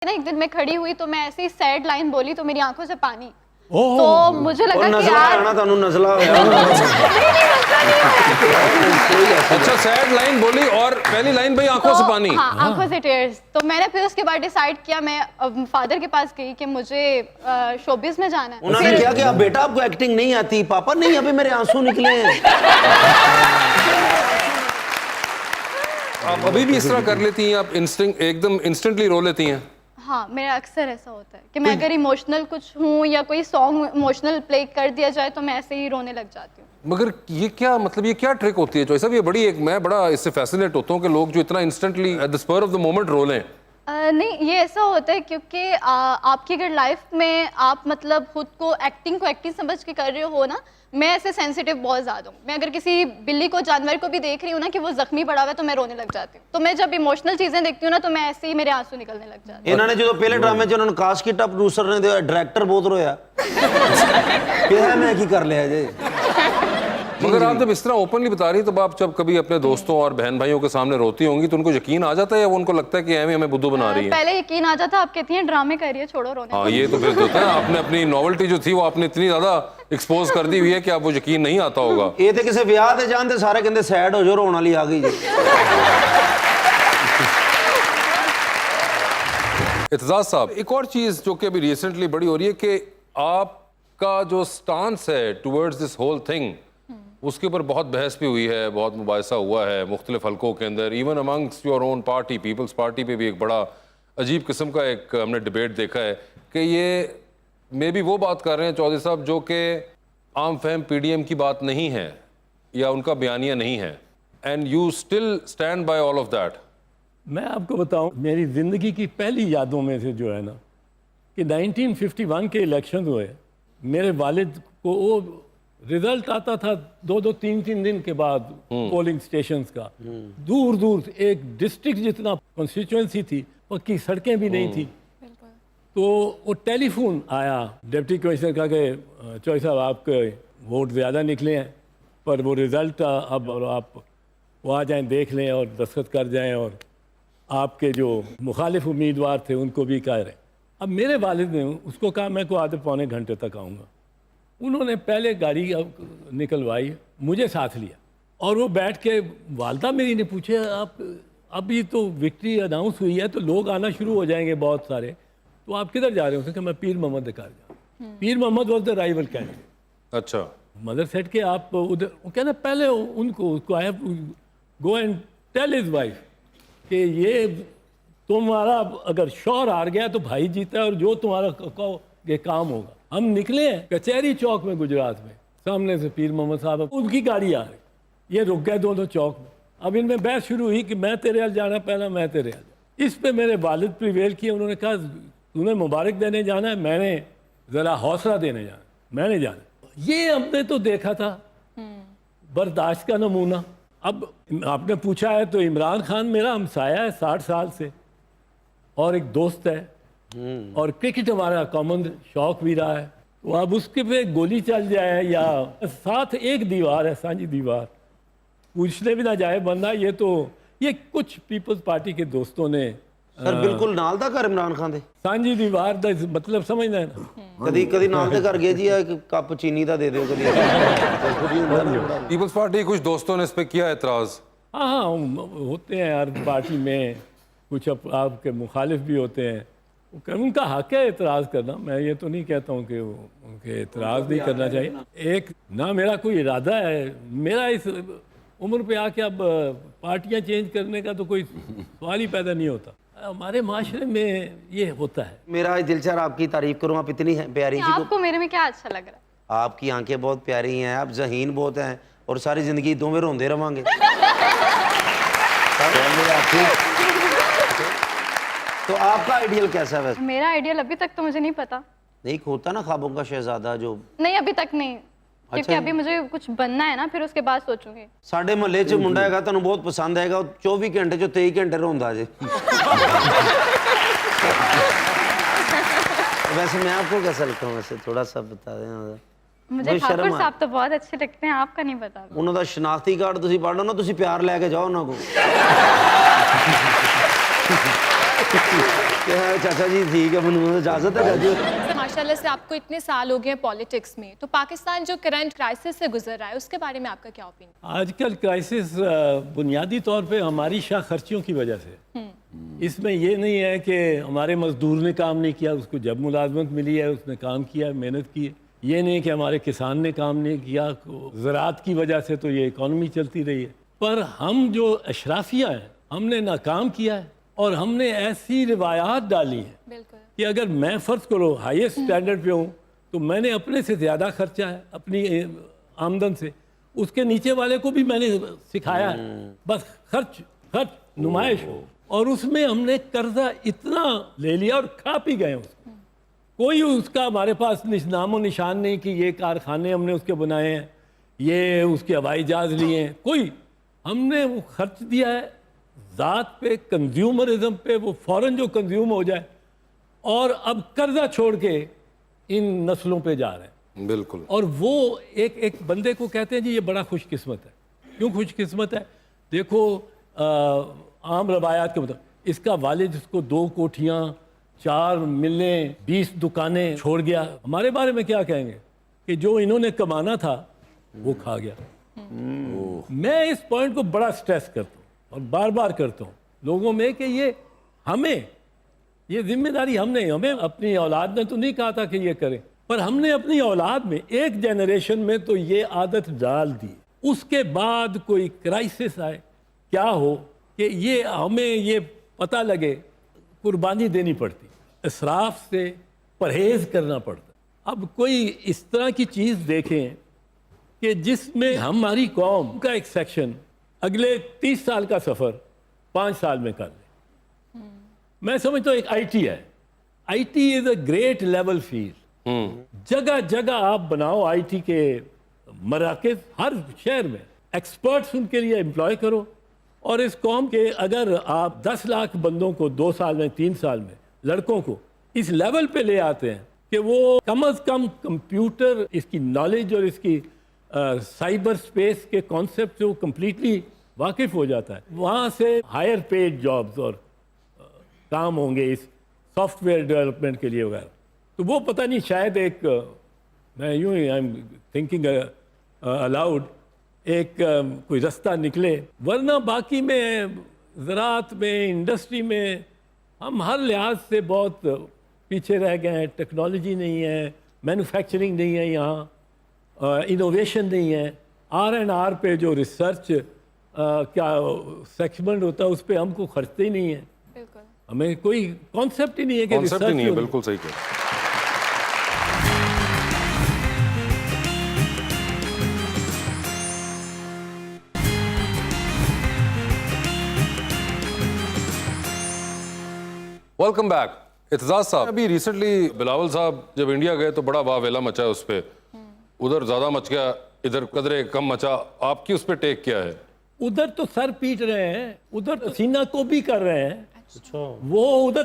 ना एक दिन मैं खड़ी हुई तो मैं ऐसी सैड लाइन बोली तो मेरी आंखों से पानी। तो मुझे लगा कि यार नजला अच्छा सैड लाइन बोली और पहली लाइन भाई आंखों से पानी। हाँ, आंखों से टीयर्स। तो मैंने फिर उसके बाद डिसाइड किया, मैं फादर के पास गई कि मुझे शोबिज में जाना है। उन्होंने क्या किया, बेटा आपको एक्टिंग नहीं आती? पापा नहीं, अभी मेरे आंसू निकले हैं। आप अभी भी इस तरह कर लेती हैं? आप एकदम इंस्टेंटली रो लेती हैं? हाँ, मेरा अक्सर ऐसा होता है कि मैं अगर इमोशनल कुछ हूँ या कोई सॉन्ग इमोशनल प्ले कर दिया जाए तो मैं ऐसे ही रोने लग जाती हूँ। मगर ये क्या मतलब, ये क्या ट्रिक होती है चॉइस साहब? ये बड़ी मैं बड़ा इससे फैसिनेट होता हूँ कि लोग जो इतना instantly at the spur of the moment रो लें। नहीं, ये ऐसा होता है क्योंकि आपकी अगर लाइफ में आप मतलब खुद को एक्टिंग समझ के कर रहे हो ना। मैं ऐसे सेंसिटिव बहुत ज़्यादा हूँ। मैं अगर किसी बिल्ली को, जानवर को भी देख रही हूँ ना कि वो जख्मी पड़ा हुआ है तो मैं रोने लग जाती हूँ। तो मैं जब इमोशनल चीज़ें देखती हूँ ना तो मैं ऐसे ही मेरे आंसू निकलने लग जाते हैं। इन्होंने जो पहले ड्रामे च उन्होंने कास्ट किट प्रोड्यूसर ने डायरेक्टर बहुत रोया क्या मैं की कर लिया जे। मगर आप जब इस तरह ओपनली बता रही, तो आप जब कभी अपने दोस्तों और बहन भाइयों के सामने रोती होंगी तो उनको यकीन आ जाता है या वो उनको लगता है कि हमें बुद्धू बना रही है? पहले यकीन आ जाता, आप कहती हैं ड्रामे कर रही है, छोड़ो रोने। हाँ, ये तो फिर होता है। आपने अपनी नॉवेल्टी जो थी वो आपने इतनी ज्यादा एक्सपोज कर दी हुई है कि आप वो यकीन नहीं आता होगा। ये तो किसी ब्याह ते जानते सारे कहते सैड हो जाओ, रोने वाली आ गई जी। इत्तेज़ाज़ साहब, एक और चीज जो कि अभी रिसेंटली बड़ी हो रही है कि आपका जो स्टांस है टुवर्ड्स दिस होल थिंग, उसके ऊपर बहुत बहस भी हुई है, बहुत मुबाहिसा हुआ है मुख्तलिफ हलकों के अंदर। Even amongst your own party, Peoples Party पे भी एक बड़ा अजीब किस्म का एक हमने डिबेट देखा है कि ये मे भी वो बात कर रहे हैं चौधरी साहब जो कि आम फहम पीडीएम की बात नहीं है या उनका बयानिया नहीं है, and you still stand by all of that. मैं आपको बताऊं, मेरी ज़िंदगी की पहली यादों में से जो है ना कि 1951 के इलेक्शन हुए, मेरे वालिद को वो रिजल्ट आता था 2-2, 3-3 दिन के बाद पोलिंग स्टेशंस का। दूर दूर एक डिस्ट्रिक्ट जितना कॉन्स्टिट्यूएंसी थी, पक्की सड़कें भी नहीं थी। तो वो टेलीफोन आया डिप्टी कमिश्नर का कि चौधरी साहब आपके वोट ज़्यादा निकले हैं, पर वो रिज़ल्ट अब आप वो आ जाएं, देख लें और दस्तखत कर जाएं, और आपके जो मुखालिफ उम्मीदवार थे उनको भी कह रहे। अब मेरे वालिद ने उसको कहा मैं को आधे पौने घंटे तक आऊँगा। उन्होंने पहले गाड़ी निकलवाई, मुझे साथ लिया, और वो बैठ के वालदा मेरी ने पूछे आप अभी तो विक्ट्री अनाउंस हुई है तो लोग आना शुरू हो जाएंगे बहुत सारे, तो आप किधर जा रहे हो? उसने कहा मैं पीर मोहम्मद के घर जा रहा हूँ। Pir Mohammad was the rival candidate. अच्छा। मदर सेट के आप उधर, वो कहना पहले उसको I have go and tell his wife कि ये तुम्हारा अगर शौहर हार गया तो भाई जीता है और जो तुम्हारा ये काम होगा। हम निकले हैं कचहरी चौक में गुजरात में, सामने से पीर मोहम्मद साहब, उनकी गाड़ी आ रही, ये रुक गए दोनों चौक में। अब इनमें बहस शुरू हुई कि मैं तेरे हाल जाना, पहला मैं तेरे हाल। इस पे मेरे वालिद प्रिवेल किए, उन्होंने कहा तूने मुबारक देने जाना है, मैंने ज़रा हौसला देने जाना, मैंने जाना। ये हमने तो देखा था बर्दाश्त का नमूना। अब आपने पूछा है तो इमरान खान मेरा हमसाया है 60 साल से और एक दोस्त है, और क्रिकेट हमारा कॉमन शौक भी रहा है। तो अब उसके पे गोली चल जाए या साथ एक दीवार है, सांझी दीवार, पूछने भी ना जाए बंदा। ये कुछ पीपल्स पार्टी के दोस्तों ने सर बिल्कुल नाल दा घर इमरान खान दे सांझी दीवार दा मतलब समझना है ना। कदी नाल दे घर गए जी, एक कप चीनी दा दे दो कदी। पीपल्स पार्टी कुछ दोस्तों ने इस पे किया एतराज। हाँ, होते हैं यार पार्टी में, कुछ आपके मुखालिफ भी होते हैं, उनका हक है एतराज़ करना। मैं ये तो नहीं कहता हूँ कि उनके एतराज़ नहीं करना चाहिए। एक ना मेरा कोई इरादा है, मेरा इस उम्र पे आके अब पार्टियाँ चेंज करने का तो कोई सवाल ही पैदा नहीं होता। हमारे माशरे में ये होता है। मेरा दिल चाह आपकी तारीफ करूँ, आप इतनी प्यारी जी। आपको मेरे में क्या अच्छा लग रहा है? आपकी आंखें बहुत प्यारी हैं, आप ज़हीन बहुत हैं, और सारी जिंदगी दो में रोंदे रवांगे। तो आपका आइडियल कैसा है वैसे? मेरा आइडियल अभी तक तो मुझे नहीं पता। नहीं होता ना ख्वाबों का शहजादा जो? नहीं, अभी तक नहीं, क्योंकि अभी मुझे कुछ बनना है ना, फिर उसके बाद सोचूंगी। साडे महल्ले च मुंडा हैगा, तुहानू बहुत पसंद आएगा, 24 घंटे जो 23 घंटे रोंदा जे। वैसे मैं आपको कैसा लगता हूँ? वैसे थोड़ा सा बता दें। मुझे ठाकुर साहब तो बहुत अच्छे लगते हैं, आपका नहीं पता। उन्हों दा शनाख्ती कार्ड तुसी पढ़ लो ना, तुसी प्यार लेके जाओ उन्हों को। कि हाँ चाचा जी ठीक है, ਮੈਨੂੰ इजाजत है चाचू। माशाल्लाह से आपको इतने साल हो गए पॉलिटिक्स में, तो पाकिस्तान जो करंट क्राइसिस से गुजर रहा है उसके बारे में आपका क्या ओपिनियन? आजकल क्राइसिस बुनियादी तौर पे हमारी शाह खर्चियों की वजह से। इसमें ये नहीं है कि हमारे मजदूर ने काम नहीं किया, उसको जब मुलाजमत मिली है उसने काम किया, मेहनत की है। ये नहीं कि हमारे किसान ने काम नहीं किया, ज़राअत की वजह से तो ये इकॉनमी चलती रही है। पर हम जो अशराफिया हैं हमने नाकाम किया है, और हमने ऐसी रिवायात डाली हैं बिल्कुल। कि अगर मैं फ़र्ज करो हाईएस्ट स्टैंडर्ड पे हूँ तो मैंने अपने से ज़्यादा खर्चा है अपनी आमदन से, उसके नीचे वाले को भी मैंने सिखाया है, बस खर्च खर्च नुमाइश हो। और उसमें हमने कर्जा इतना ले लिया और खा पी गए उसको। कोई उसका हमारे पास नामो निशान नहीं कि ये कारखाने हमने उसके बनाए हैं, ये उसके हवाई जहाज लिए हैं, कोई। हमने वो खर्च दिया है ज़ात पे, कंज्यूमरिज्म पे, वो फ़ौरन जो कंज्यूम हो जाए, और अब कर्जा छोड़ के इन नस्लों पे जा रहे हैं। बिल्कुल। और वो एक बंदे को कहते हैं जी ये बड़ा खुशकिस्मत है। क्यों खुशकिस्मत है? देखो आम रवायात के मुताबिक इसका वालिद इसको 2 कोठियाँ, 4 मिलें, 20 दुकानें छोड़ गया। हमारे बारे में क्या कहेंगे कि जो इन्होंने कमाना था वो खा गया। मैं इस पॉइंट को बड़ा स्ट्रेस करता हूँ और बार बार करता हूँ लोगों में कि ये हमें, ये जिम्मेदारी हमें अपनी औलाद ने तो नहीं कहा था कि ये करें, पर हमने अपनी औलाद में एक जनरेशन में तो ये आदत डाल दी। उसके बाद कोई क्राइसिस आए, क्या हो कि ये हमें ये पता लगे, कुर्बानी देनी पड़ती, इसराफ से परहेज करना पड़ता। अब कोई इस तरह की चीज़ देखें कि जिसमें हमारी कौम का एक सेक्शन अगले 30 साल का सफ़र 5 साल में कर ले। मैं समझता हूँ एक आईटी है, IT is a great level field. जगह जगह आप बनाओ आईटी के मराकज़, हर शहर में एक्सपर्ट्स उनके लिए एम्प्लॉय करो, और इस कौम के अगर आप 10 लाख बंदों को 2 साल में, 3 साल में, लड़कों को इस लेवल पे ले आते हैं कि वो कम से कम कंप्यूटर, इसकी नॉलेज और इसकी साइबर स्पेस के कॉन्सेप्ट से वो कम्प्लीटली वाकिफ़ हो जाता है, वहाँ से हायर पेड जॉब्स और काम होंगे इस सॉफ्टवेयर डेवलपमेंट के लिए वगैरह। तो वो पता नहीं, शायद एक मैं यूँ ही आई एम थिंकिंग अलाउड, एक कोई रास्ता निकले। वरना बाकी में ज़राअत में, इंडस्ट्री में हम हर लिहाज से बहुत पीछे रह गए हैं। टेक्नोलॉजी नहीं है, मैन्युफैक्चरिंग नहीं है, यहाँ इनोवेशन नहीं है। R&R पे जो रिसर्च क्या सेगमेंट होता है उस पर हमको खर्चते ही नहीं है। बिल्कुल। हमें कोई कॉन्सेप्ट ही नहीं है कि कॉन्सेप्ट ही रिसर्च नहीं है। हो। बिल्कुल सही कह। Welcome back. इत्तेज़ाज़ साहब, अभी रिसेंटली बिलावल साहब जब इंडिया गए तो बड़ा वावेला मचा है उस पर, उधर ज़्यादा मच गया, इधर कदरे कम मचा। आपकी उस पर टेक क्या है? उधर तो सर पीट रहे हैं, उधर सीना को भी कर रहे हैं। वो उधर